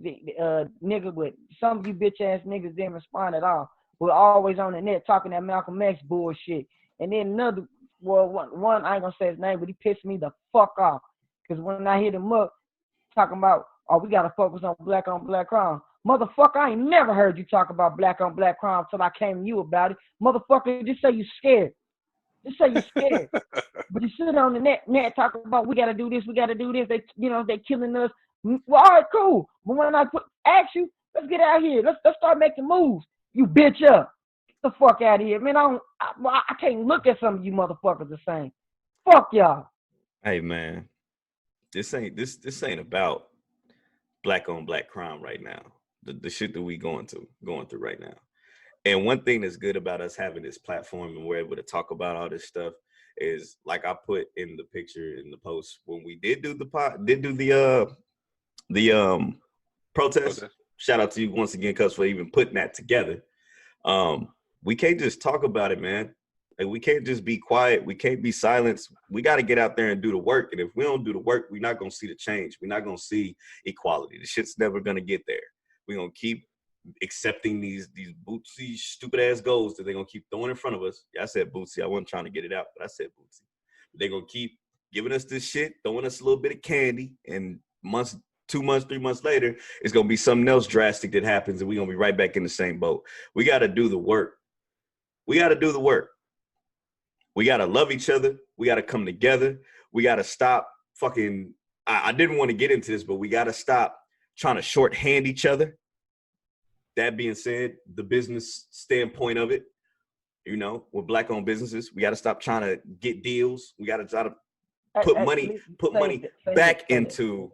nigga, but some of you bitch ass niggas didn't respond at all. We're always on the net talking that Malcolm X bullshit. And then one, I ain't gonna say his name, but he pissed me the fuck off. Because when I hit him up talking about, we gotta focus on black crime. Motherfucker, I ain't never heard you talk about black on black crime until I came to you about it. Motherfucker, just say you scared. Just say you scared. But you sit on the net talking about we gotta do this. They killing us. Well, all right, cool. But when I ask you, let's get out here. Let's start making moves. You bitch up. Get the fuck out of here, man. I can't look at some of you motherfuckers the same. Fuck y'all. Hey, man, this ain't about black on black crime right now. The shit that we going through right now. And one thing that's good about us having this platform and we're able to talk about all this stuff is, like I put in the picture in the post, when we did do the protest. Shout out to you once again, cuz, for even putting that together. We can't just talk about it, man. Like, we can't just be quiet. We can't be silenced. We got to get out there and do the work. And if we don't do the work, we're not going to see the change. We're not going to see equality. The shit's never going to get there. We're going to keep accepting these Bootsy stupid ass goals that they're going to keep throwing in front of us. Yeah, I said Bootsy. I wasn't trying to get it out, but I said Bootsy. They're going to keep giving us this shit, throwing us a little bit of candy, and 2 months, 3 months later, it's going to be something else drastic that happens, and we're going to be right back in the same boat. We got to do the work. We got to do the work. We got to love each other. We got to come together. We got to stop fucking, I didn't want to get into this, but we got to stop trying to shorthand each other. That being said, the business standpoint of it, with black-owned businesses, we got to stop trying to get deals. We got to try to put money back into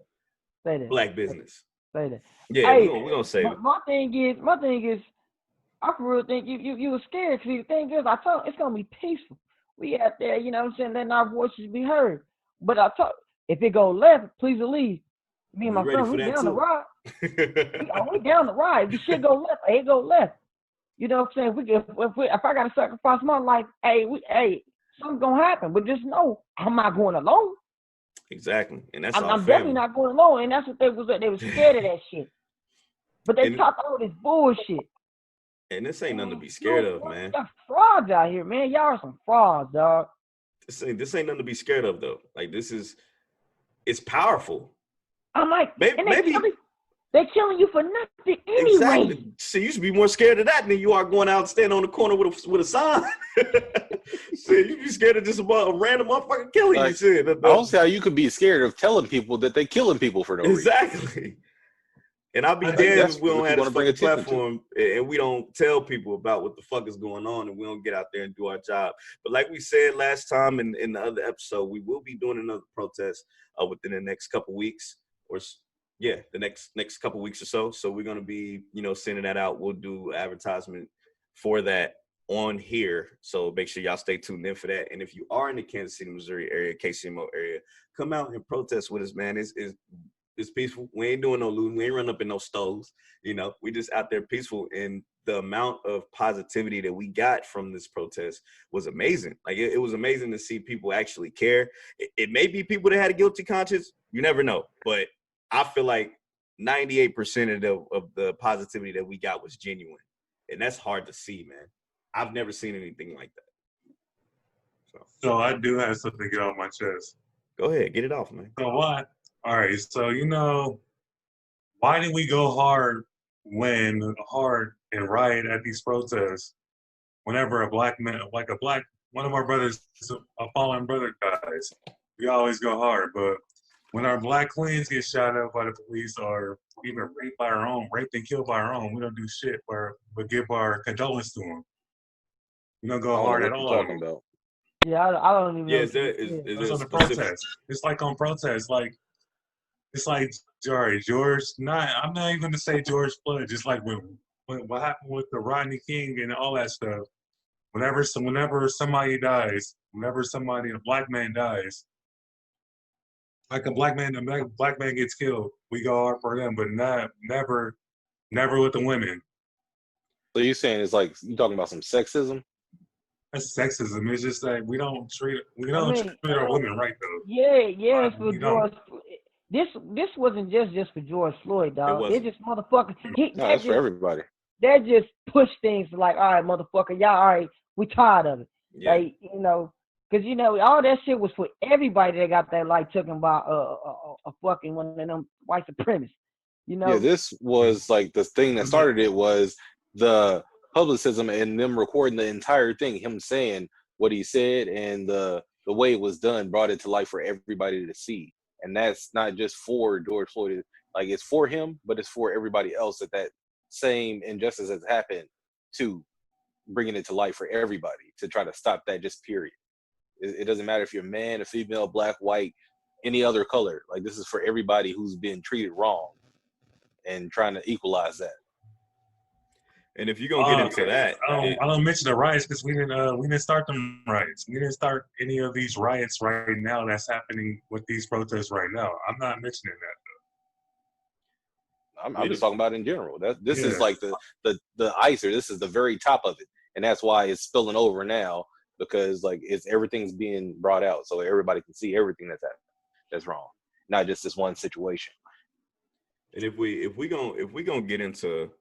black business. Say that. Yeah, hey, we're gonna say it. My thing is, I for real think you were scared, because the thing is, I told it's gonna be peaceful. We out there, letting our voices be heard. But I told, if it go left, please leave. Me and my friend, we down the ride. we down the ride. If the shit go left, it go left. You know what I'm saying? If I gotta sacrifice my life, something's gonna happen. But just know, I'm not going alone. Exactly, and that's I'm definitely not going alone. And that's what they was. They was scared of that shit. But they talk all this bullshit. And this ain't nothing to be scared of, man. Y'all frauds out here, man. Y'all are some frauds, dog. This ain't nothing to be scared of, though. Like, it's powerful. I'm like, maybe they're killing you for nothing anyway. Exactly. So you should be more scared of that than you are going out and standing on the corner with a sign. So you be scared of just a random motherfucker killing you. Shit. I don't see how you could be scared of telling people that they killing people for no reason. Exactly. And I'll be Like, damned that's if we don't what you have want this to bring fucking attention to. platform and we don't tell people about what the fuck is going on and we don't get out there and do our job. But like we said last time in the other episode, we will be doing another protest within the next couple weeks the next couple weeks or so. So we're going to be, sending that out. We'll do advertisement for that on here. So make sure y'all stay tuned in for that. And if you are in the Kansas City, Missouri area, KCMO area, come out and protest with us, man. It's peaceful. We ain't doing no looting. We ain't running up in no stoves. We just out there peaceful. And the amount of positivity that we got from this protest was amazing. Like it was amazing to see people actually care. It may be people that had a guilty conscience. You never know. But I feel like 98% of the positivity that we got was genuine. And that's hard to see, man. I've never seen anything like that. So I do have something to get off my chest. Go ahead, get it off, man. So why? All right. So why did we go hard and riot at these protests? Whenever a black man, one of our brothers, a fallen brother dies, we always go hard. But when our black queens get shot up by the police or even raped and killed by our own, we don't do shit but give our condolences to them. We don't go hard at all. Talking about. Yeah, I don't even know. Is That's on the protest. It's like on protest. It's like George. I'm not even gonna say George Floyd. Just like what happened with the Rodney King and all that stuff. Whenever somebody dies, a black man dies, like a black man gets killed, we go hard for them, but never with the women. So you're saying it's like you talking about some sexism? That's sexism. It's just that we don't treat our women right though. Yeah, for George. This wasn't just for George Floyd, dog. They just motherfucker. No, that's for everybody. They just push things like, all right, motherfucker, y'all, all right, we tired of it. Yeah. Like, because all that shit was for everybody that got that light taken by a fucking one of them white supremacists. Yeah, this was like the thing that started it was the publicism and them recording the entire thing, him saying what he said, and the way it was done brought it to life for everybody to see. And that's not just for George Floyd, like it's for him, but it's for everybody else that same injustice has happened to, bringing it to life for everybody to try to stop that, just period. It doesn't matter if you're a man, a female, black, white, any other color. Like this is for everybody who's been treated wrong and trying to equalize that. And if you're gonna get into that, I don't mention the riots because we didn't start them riots. We didn't start any of these riots right now that's happening with these protests right now. I'm not mentioning that though. I'm just talking about in general. This is like the icer. This is the very top of it, and that's why it's spilling over now, because like everything's being brought out so everybody can see everything that's happening that's wrong, not just this one situation. And if we gonna get into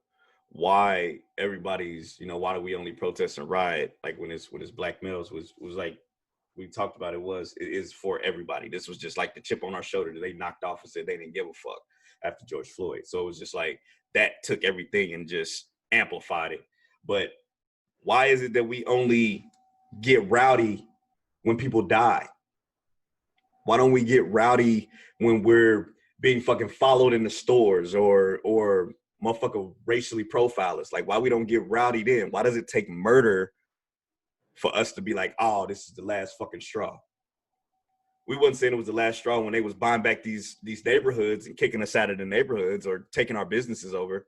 why everybody's, why do we only protest and riot, like when it's black males, was like we talked about, it is for everybody. This was just like the chip on our shoulder that they knocked off and said they didn't give a fuck after George Floyd. So it was just like that took everything and just amplified it. But why is it that we only get rowdy when people die? Why don't we get rowdy when we're being fucking followed in the stores or motherfucker racially profile us? Like, why we don't get rowdy then? Why does it take murder for us to be like, oh, this is the last fucking straw? We wasn't saying it was the last straw when they was buying back these neighborhoods and kicking us out of the neighborhoods or taking our businesses over.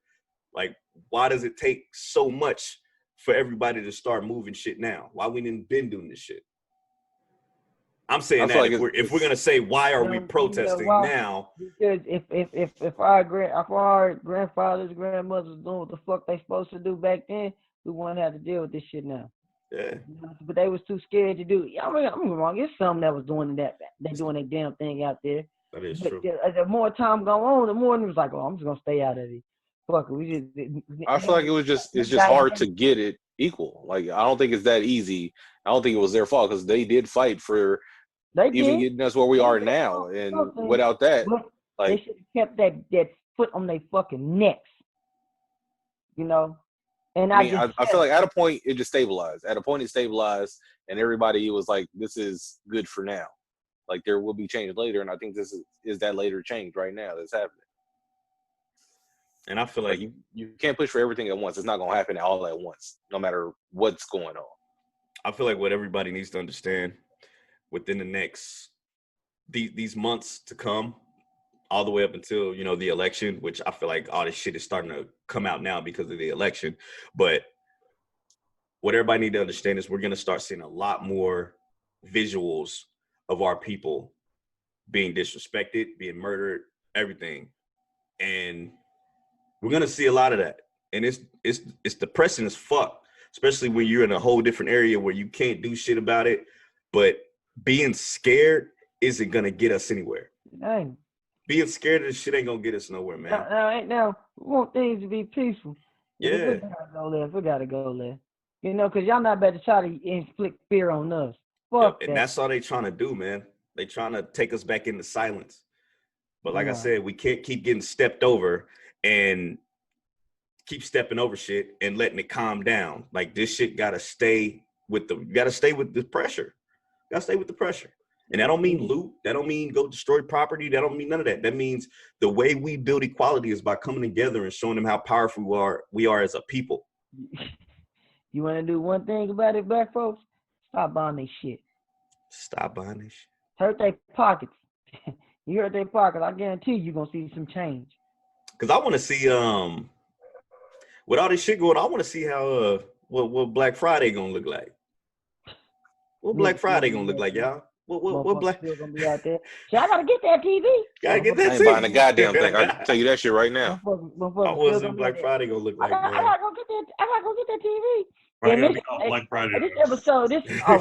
Like, why does it take so much for everybody to start moving shit now? Why we didn't been doing this shit? I'm saying that like if we're gonna say why are we protesting now? Because if our grandfathers, grandmothers doing what the fuck they supposed to do back then, we wouldn't have to deal with this shit now. Yeah. But they was too scared to do it. I'm wrong. It's some that was doing that. They doing their damn thing out there. That is but true. The more time go on, the more it was like, oh, I'm just gonna stay out of it. Fuck it. I feel like it's just hard to get it equal. Like I don't think it's that easy. I don't think it was their fault because they did fight for even getting us where we are now. And without that, like they should have kept that foot on their fucking necks. And I feel like at a point it just stabilized. At a point it stabilized, and everybody was like, "This is good for now." Like there will be change later, and I think this is that later change right now that's happening. And I feel like you can't push for everything at once. It's not gonna happen all at once, no matter what's going on. I feel like what everybody needs to understand within the next these months to come, all the way up until the election, which I feel like all this shit is starting to come out now because of the election. But what everybody need to understand is we're gonna start seeing a lot more visuals of our people being disrespected, being murdered, everything, and we're gonna see a lot of that. And it's depressing as fuck, especially when you're in a whole different area where you can't do shit about it. But being scared isn't gonna get us anywhere. Dang. Being scared of this shit ain't gonna get us nowhere, man. Now, we want things to be peaceful. But Yeah. If we gotta go there, we gotta go there. Because y'all not better try to inflict fear on us. Fuck and that. that's all they trying to do, man. They trying to take us back into silence. But like I Yeah. said, we can't keep getting stepped over and keep stepping over shit and letting it calm down. Like, this shit gotta stay with the pressure. Gotta stay with the pressure. And that don't mean loot. That don't mean go destroy property. That don't mean none of that. That means the way we build equality is by coming together and showing them how powerful we are as a people. You want to do one thing about it, black folks? Stop buying this shit. Stop buying this shit. Hurt their pockets. You hurt their pockets, I guarantee you're going to see some change. Because I want to see, with all this shit going on, I want to see how, what Black Friday going to look like. What Black Friday going to look like, y'all? What Black? Still gonna be out there. So I gotta get that TV. Gotta get that I TV. ain't buying a goddamn thing. I can tell you that shit right now. I want to see Black Friday going to look like, man. I gotta go get that TV. Right, Yeah, gotta be on Black Friday. This episode, I'll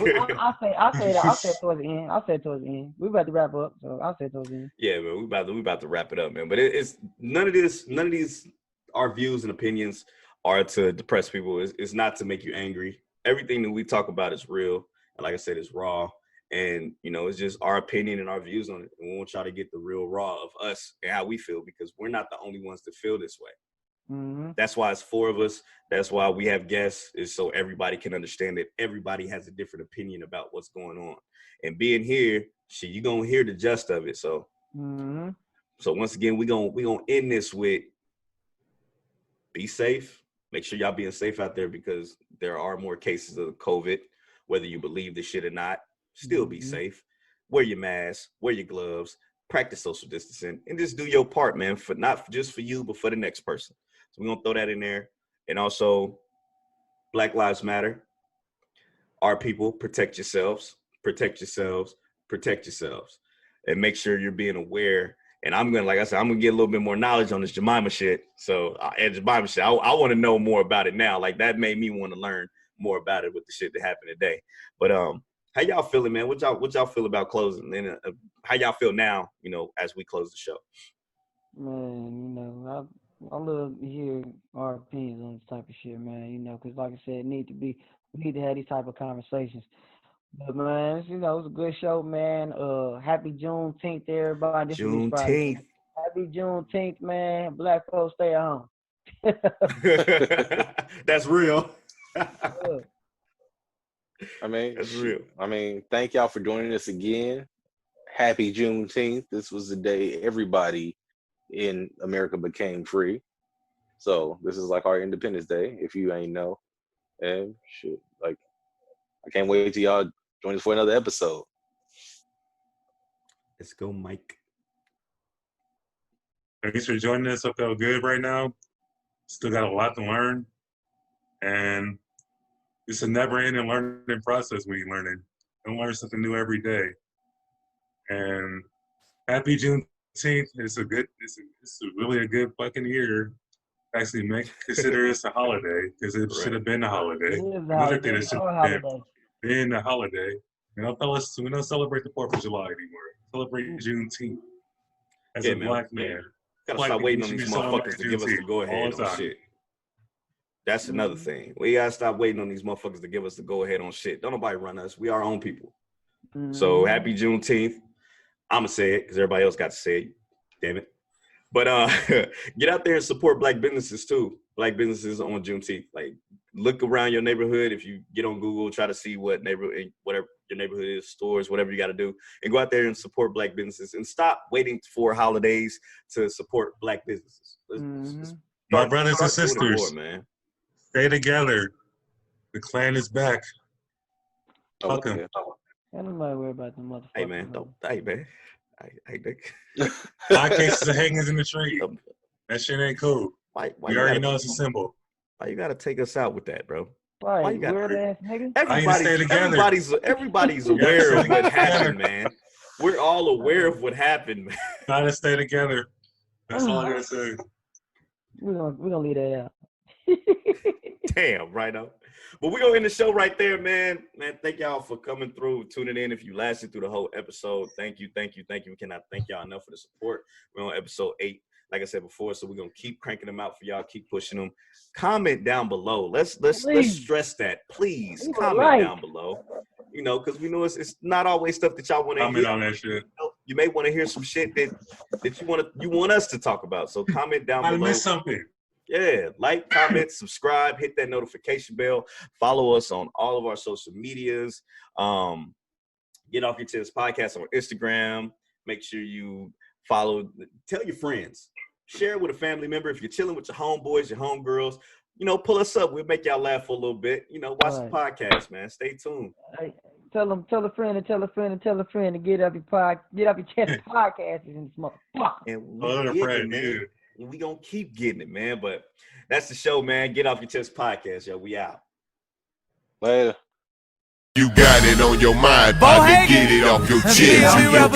say it towards the end. We about to wrap up, so I'll say it towards the end. Yeah, man, we about to wrap it up, man. But it's none of these our views and opinions are to depress people. It's not to make you angry. Everything that we talk about is real, and like I said, it's raw. And it's just our opinion and our views on it. And we want y'all to get the real raw of us and how we feel, because we're not the only ones that feel this way. Mm-hmm. That's why it's 4 of us. That's why we have guests, is so everybody can understand that everybody has a different opinion about what's going on. And being here, you're gonna hear the gist of it. So, so once again, we gonna end this with be safe. Make sure y'all being safe out there, because there are more cases of COVID, whether you believe this shit or not. Still be safe. Wear your mask, wear your gloves, practice social distancing, and just do your part, man, for not just for you, but for the next person. So we're gonna throw that in there. And also, Black Lives Matter. Our people, protect yourselves, protect yourselves, protect yourselves. And make sure you're being aware. And I'm gonna, like I said, I'm gonna get a little bit more knowledge on this Jemima shit. So and Jemima shit, I want to know more about it now. Like, that made me want to learn more about it with the shit that happened today. But how y'all feeling, man? What y'all feel about closing? And how y'all feel now, as we close the show? Man, I love to hear our opinions on this type of shit, man. Because like I said, we need to have these type of conversations. But man, it's a good show, man. Happy Juneteenth, everybody. Juneteenth. Happy Juneteenth, man. Black folks, stay at home. That's real. I mean, that's real. I mean, thank y'all for joining us again. Happy Juneteenth. This was the day everybody in America became free. So this is like our Independence Day, if you ain't know. And shit, like, I can't wait till y'all join us for another episode. Let's go, Mike. Thanks for joining us. I feel good right now. Still got a lot to learn. And it's a never-ending learning process when you're learning. You learn something new every day. And happy Juneteenth. It's really a good fucking year. Actually, consider this a holiday, because it should have been a holiday. Another thing that should have been a holiday. We don't celebrate the 4th of July anymore. Celebrate Juneteenth. As a black man. Gotta stop waiting on these motherfuckers to give us the go-ahead on shit. That's another thing. We gotta stop waiting on these motherfuckers to give us the go-ahead on shit. Don't nobody run us. We are our own people. So happy Juneteenth. I'ma say it because everybody else got to say it. Damn it. But get out there and support Black businesses too. Black businesses on Juneteenth. Like, look around your neighborhood. If you get on Google, try to see whatever your neighborhood is, stores, whatever you got to do, and go out there and support Black businesses, and stop waiting for holidays to support Black businesses. My brothers and Start doing it sisters, more, man. stay together. The clan is back. Oh, Fuck 'em. yeah. Ain't nobody worry about the motherfucker. Hey, man. Don't. Hey, man. Hey, Nick. High cases of hangings in the tree. That shit ain't cool. Why We you already gotta, know it's a symbol. why you gotta take us out with that, bro? Why Right, you got weird ass nigga. Why you stay together? Everybody's You gotta aware stay of what together. happened, man. We're all aware of what happened, man. Gotta stay together. That's all I gotta say. We're gonna leave that out. Damn, right on. But we're gonna end the show right there, man. Man, thank y'all for coming through, tuning in. If you lasted through the whole episode, thank you. We cannot thank y'all enough for the support. We're on episode 8, like I said before, so we're gonna keep cranking them out for y'all, keep pushing them. Comment down below. Let's stress that. Please comment down below. You know, because we know it's not always stuff that y'all want to hear. Comment on that shit. You may want to hear some shit that you want us to talk about. So comment down below. I missed something. Yeah, like, comment, subscribe, hit that notification bell. Follow us on all of our social medias. Get Off Your Chest Podcast on Instagram. Make sure you follow. Tell your friends. Share it with a family member. If you're chilling with your homeboys, your homegirls, you know, pull us up. We'll make y'all laugh for a little bit. You know, watch the podcast, man. Stay tuned. Hey, tell a friend and tell a friend and tell a friend to get up your chest podcast in this motherfucker. And we gonna keep getting it, man. But that's the show, man. Get Off Your Chest Podcast, yo. We out. Later. You got it on your mind, partner. Get it off your chest. You got